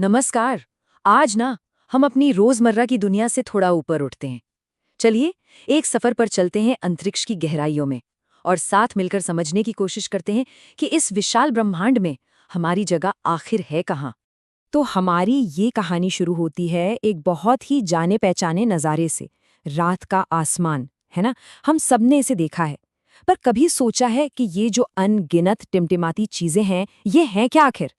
नमस्कार। आज ना हम अपनी रोजमर्रा की दुनिया से थोड़ा ऊपर उठते हैं। चलिए एक सफर पर चलते हैं अंतरिक्ष की गहराइयों में और साथ मिलकर समझने की कोशिश करते हैं कि इस विशाल ब्रह्मांड में हमारी जगह आखिर है कहाँ। तो हमारी ये कहानी शुरू होती है एक बहुत ही जाने पहचाने नज़ारे से। रात का आसमान, है ना? हम सबने इसे देखा है। पर कभी सोचा है कि ये जो अनगिनत टिमटिमाती चीजें हैं, ये हैं क्या आखिर?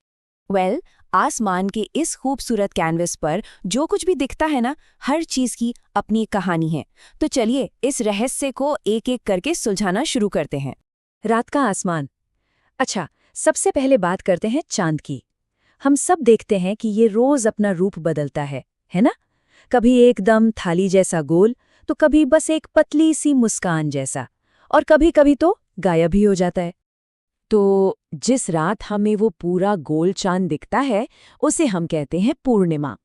आसमान के इस खूबसूरत कैनवस पर जो कुछ भी दिखता है ना, हर चीज की अपनी कहानी है। तो चलिए इस रहस्य को एक एक करके सुलझाना शुरू करते हैं। रात का आसमान। अच्छा, सबसे पहले बात करते हैं चांद की। हम सब देखते हैं कि ये रोज अपना रूप बदलता है ना? कभी एकदम थाली जैसा गोल, तो कभी बस एक पतली सी मुस्कान जैसा, और कभी-कभी तो गायब ही हो जाता है। तो जिस रात हमें वो पूरा गोल चांद दिखता है, उसे हम कहते हैं पूर्णिमा।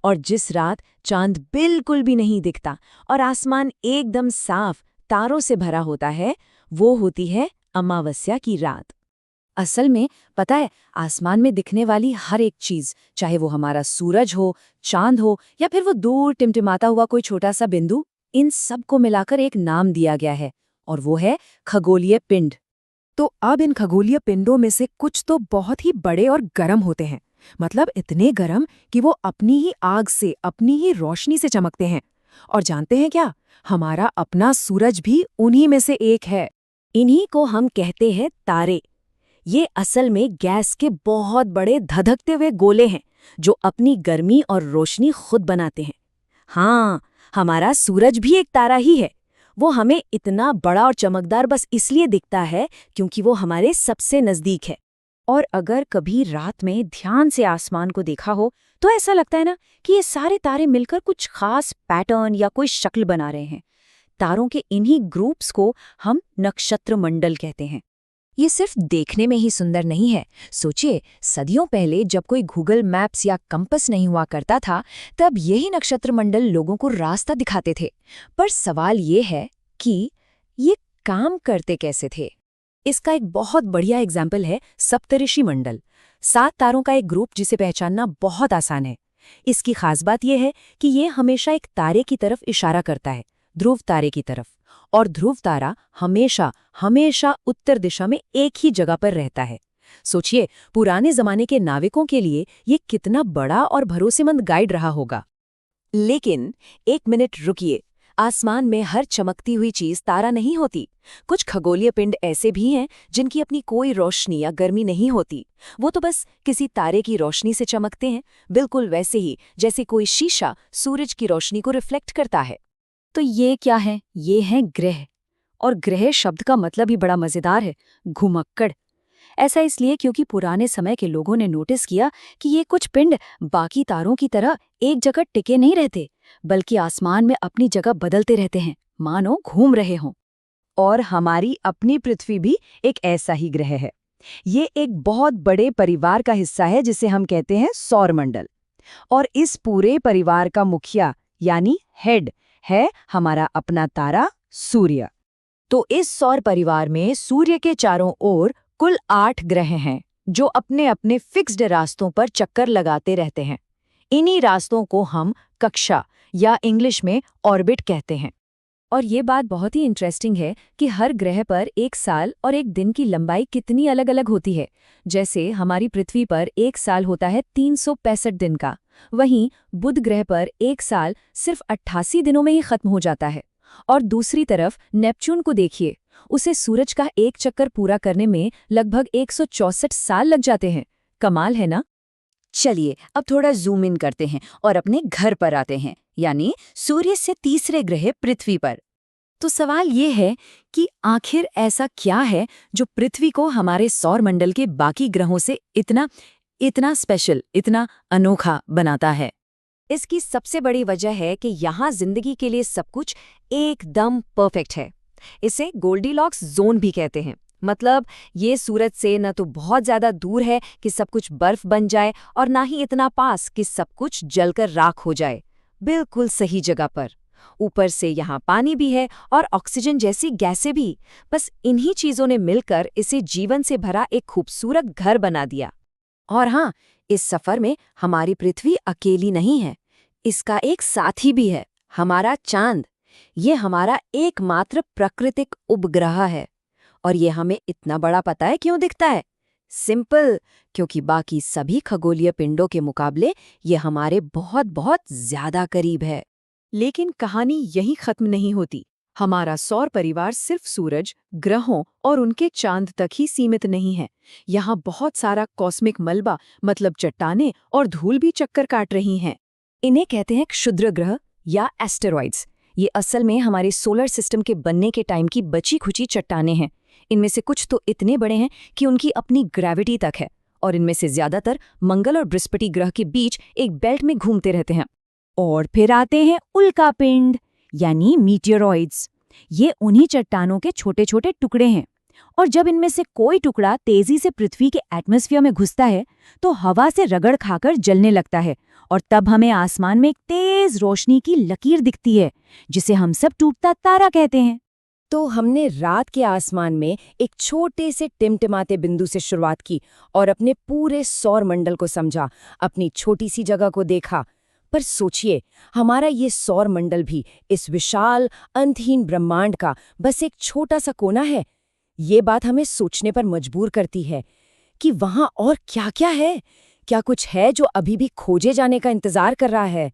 और जिस रात चांद बिल्कुल भी नहीं दिखता और आसमान एकदम साफ तारों से भरा होता है, वो होती है अमावस्या की रात। असल में पता है, आसमान में दिखने वाली हर एक चीज, चाहे वो हमारा सूरज हो, चांद हो या फिर वो दूर टिमटिमाता हुआ कोई छोटा सा बिंदु, इन सब को मिलाकर एक नाम दिया गया है, और वो है खगोलीय पिंड। तो अब इन खगोलीय पिंडों में से कुछ तो बहुत ही बड़े और गर्म होते हैं। मतलब इतने गर्म कि वो अपनी ही आग से, अपनी ही रोशनी से चमकते हैं। और जानते हैं क्या? हमारा अपना सूरज भी उन्हीं में से एक है। इन्हीं को हम कहते हैं तारे। ये असल में गैस के बहुत बड़े धधकते हुए गोले हैं, जो अपनी गर्मी और रोशनी खुद बनाते हैं। हाँ, हमारा सूरज भी एक तारा ही है। वो हमें इतना बड़ा और चमकदार बस इसलिए दिखता है क्योंकि वो हमारे सबसे नजदीक है। और अगर कभी रात में ध्यान से आसमान को देखा हो, तो ऐसा लगता है ना कि ये सारे तारे मिलकर कुछ खास पैटर्न या कोई शक्ल बना रहे हैं। तारों के इन्हीं ग्रुप्स को हम नक्षत्र मंडल कहते हैं। ये सिर्फ देखने में ही सुंदर नहीं है। सोचिए, सदियों पहले जब कोई गूगल मैप्स या कंपास नहीं हुआ करता था, तब यही नक्षत्र मंडल लोगों को रास्ता दिखाते थे। पर सवाल ये है कि ये काम करते कैसे थे? इसका एक बहुत बढ़िया एग्जाम्पल है सप्तऋषि मंडल। 7 तारों का एक ग्रुप जिसे पहचानना बहुत आसान है। इसकी खास बात यह है कि ये हमेशा एक तारे की तरफ इशारा करता है, ध्रुव तारे की तरफ। और ध्रुव तारा हमेशा हमेशा उत्तर दिशा में एक ही जगह पर रहता है। सोचिए, पुराने जमाने के नाविकों के लिए ये कितना बड़ा और भरोसेमंद गाइड रहा होगा। लेकिन एक मिनट रुकिए, आसमान में हर चमकती हुई चीज तारा नहीं होती। कुछ खगोलीय पिंड ऐसे भी हैं जिनकी अपनी कोई रोशनी या गर्मी नहीं होती। वो तो बस किसी तारे की रोशनी से चमकते हैं, बिल्कुल वैसे ही जैसे कोई शीशा सूरज की रोशनी को रिफ्लेक्ट करता है। तो ये क्या है? ये हैं ग्रह। और ग्रह शब्द का मतलब ही बड़ा मजेदार है, घुमक्कड़। ऐसा इसलिए क्योंकि पुराने समय के लोगों ने नोटिस किया कि ये कुछ पिंड बाकी तारों की तरह एक जगह टिके नहीं रहते, बल्कि आसमान में अपनी जगह बदलते रहते हैं, मानो घूम रहे हों। और हमारी अपनी पृथ्वी भी एक ऐसा ही ग्रह है। ये एक बहुत बड़े परिवार का हिस्सा है जिसे हम कहते हैं सौरमंडल। और इस पूरे परिवार का मुखिया यानी हेड है हमारा अपना तारा सूर्य। तो इस सौर परिवार में सूर्य के चारों ओर कुल 8 ग्रह हैं, जो अपने अपने फिक्स्ड रास्तों पर चक्कर लगाते रहते हैं। इन्हीं रास्तों को हम कक्षा या इंग्लिश में ऑर्बिट कहते हैं। और ये बात बहुत ही इंटरेस्टिंग है कि हर ग्रह पर एक साल और एक दिन की लंबाई कितनी अलग अलग होती है। जैसे हमारी पृथ्वी पर एक साल होता है 365 दिन का, वहीं बुध ग्रह पर एक साल सिर्फ 88 दिनों में ही खत्म हो जाता है। और दूसरी तरफ नेपच्यून को देखिए, उसे सूरज का एक चक्कर पूरा करने में लगभग 164 साल लग जाते हैं। कमाल है ना? चलिए अब थोड़ा जूम इन करते हैं और अपने घर पर आते हैं, यानी सूर्य से तीसरे ग्रह पृथ्वी पर। तो सवाल ये है कि आखिर ऐसा क्या है जो पृथ्वी को हमारे सौरमंडल के बाकी ग्रहों से इतना स्पेशल, इतना अनोखा बनाता है? इसकी सबसे बड़ी वजह है कि यहाँ जिंदगी के लिए सब कुछ एकदम परफेक्ट है। इसे गोल्डीलॉक्स जोन भी कहते हैं। मतलब ये सूरज से न तो बहुत ज्यादा दूर है कि सब कुछ बर्फ बन जाए, और ना ही इतना पास कि सब कुछ जलकर राख हो जाए। बिल्कुल सही जगह पर। ऊपर से यहाँ पानी भी है और ऑक्सीजन जैसी गैसें भी। बस इन्हीं चीजों ने मिलकर इसे जीवन से भरा एक खूबसूरत घर बना दिया। और हाँ, इस सफर में हमारी पृथ्वी अकेली नहीं है, इसका एक साथी भी है, हमारा चांद। ये हमारा एकमात्र प्राकृतिक उपग्रह है। और ये हमें इतना बड़ा पता है क्यों दिखता है? सिंपल, क्योंकि बाकी सभी खगोलीय पिंडों के मुकाबले ये हमारे बहुत बहुत ज्यादा करीब है। लेकिन कहानी यहीं खत्म नहीं होती। हमारा सौर परिवार सिर्फ सूरज, ग्रहों और उनके चांद तक ही सीमित नहीं है। यहाँ बहुत सारा कॉस्मिक मलबा मतलब चट्टानें और धूल भी चक्कर काट रही हैं। इन्हें कहते हैं क्षुद्र ग्रह या एस्टेरॉइड्स। ये असल में हमारे सोलर सिस्टम के बनने के टाइम की बची खुची चट्टानें हैं। इनमें से कुछ तो इतने बड़े हैं कि उनकी अपनी ग्रेविटी तक है, और इनमें से ज्यादातर मंगल और बृहस्पति ग्रह के बीच एक बेल्ट में घूमते रहते हैं। और फिर आते हैं उल्कापिंड यानी मीटियोरॉइड्स। ये उन्हीं चट्टानों के छोटे छोटे टुकड़े हैं, और जब इनमें से कोई टुकड़ा तेजी से पृथ्वी के एटमॉस्फेयर में घुसता है तो हवा से रगड़ खाकर जलने लगता है, और तब हमें आसमान में एक तेज रोशनी की लकीर दिखती है, जिसे हम सब टूटता तारा कहते हैं। तो हमने रात के आसमान में एक छोटे से टिमटिमाते बिंदु से शुरुआत की और अपने पूरे सौर मंडल को समझा, अपनी छोटी सी जगह को देखा। पर सोचिए, हमारा ये सौर मंडल भी इस विशाल अंतहीन ब्रह्मांड का बस एक छोटा सा कोना है। ये बात हमें सोचने पर मजबूर करती है कि वहाँ और क्या क्या है। क्या कुछ है जो अभी भी खोजे जाने का इंतजार कर रहा है?